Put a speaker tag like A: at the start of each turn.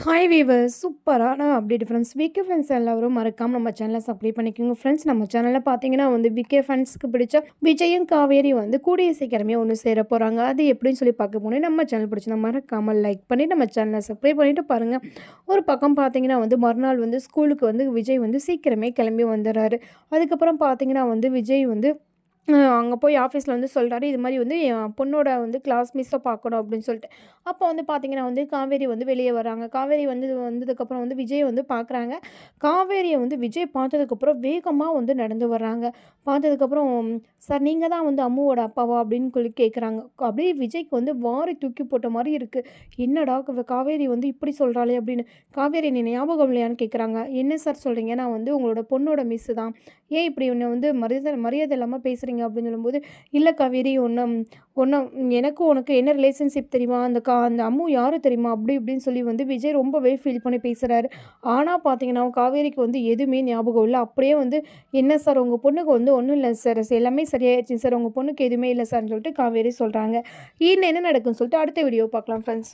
A: Hi viewers சூப்பரான update friends. VK friends எல்லாரும் மறக்காமல் நம்ம சேனலை சப்ஸ்கிரைப் பண்ணிக்கோங்க ஃப்ரெண்ட்ஸ். நம்ம சேனலில் பார்த்தீங்கன்னா விகே ஃப்ரெண்ட்ஸ்க்கு பிடிச்ச விஜயும் காவேரி கூடிய சீக்கிரமே ஒன்று சேர போகிறாங்க. அது எப்படின்னு சொல்லி பார்க்க போனேன். நம்ம சேனல் பிடிச்சி மறக்காமல் லைக் பண்ணி நம்ம சேனலை சப்ஸ்கிரைப் பண்ணிவிட்டு பாருங்கள். ஒரு பக்கம் பார்த்தீங்கன்னா மறுநாள் ஸ்கூலுக்கு விஜய் சீக்கிரமே கிளம்பி வந்துடுறாரு. அதுக்கப்புறம் பார்த்தீங்கன்னா விஜய் அங்கே போய் ஆஃபீஸில் சொல்கிறாரு, இது மாதிரி என் பொண்ணோட கிளாஸ் மிஸ்ஸை பார்க்கணும் அப்படின்னு சொல்லிட்டு. அப்போ பார்த்தீங்கன்னா காவேரி வெளியே வராங்க. காவேரி வந்ததுக்கப்புறம் விஜய் பார்க்குறாங்க. காவேரியை விஜய் பார்த்ததுக்கப்புறம் வேகமாக நடந்து வர்றாங்க. பார்த்ததுக்கப்புறம், சார் நீங்கள் தான் அம்முவோட அப்பாவா அப்படின்னு சொல்லி கேட்குறாங்க. அப்படியே விஜய்க்கு வாரி தூக்கி போட்ட மாதிரி இருக்குது. என்னடா காவேரி இப்படி சொல்கிறாளே அப்படின்னு. காவேரி நீ ஞாபகம் இல்லையான்னு கேட்குறாங்க. என்ன சார் சொல்கிறீங்க, நான் உங்களோட பொண்ணோட மிஸ்ஸு தான், ஏன் இப்படி உன்னை மரியாதை இல்லாமல் பேசுகிறீங்க அப்படின்னு சொல்லும்போது, இல்லை காவேரி ஒன்றும் ஒன்றும் எனக்கும் உனக்கு என்ன ரிலேஷன்ஷிப் தெரியுமா, அந்த அம்மு யார் தெரியுமா அப்படி இப்படின்னு சொல்லி விஜய் ரொம்பவே ஃபீல் பண்ணி பேசுகிறாரு. ஆனால் பார்த்தீங்கன்னா காவேரிக்கு எதுவுமே ஞாபகம் இல்லை. அப்படியே என்ன சார் உங்கள் பொண்ணுக்கு ஒன்றும் இல்லை சார், எல்லாமே சரியாயிடுச்சு சார், உங்கள் பொண்ணுக்கு எதுவுமே இல்லை சார்ன்னு சொல்லிட்டு காவேரி சொல்கிறாங்க. இன்னும் என்ன நடக்குன்னு சொல்லிட்டு அடுத்த வீடியோ பார்க்கலாம் ஃப்ரெண்ட்ஸ்.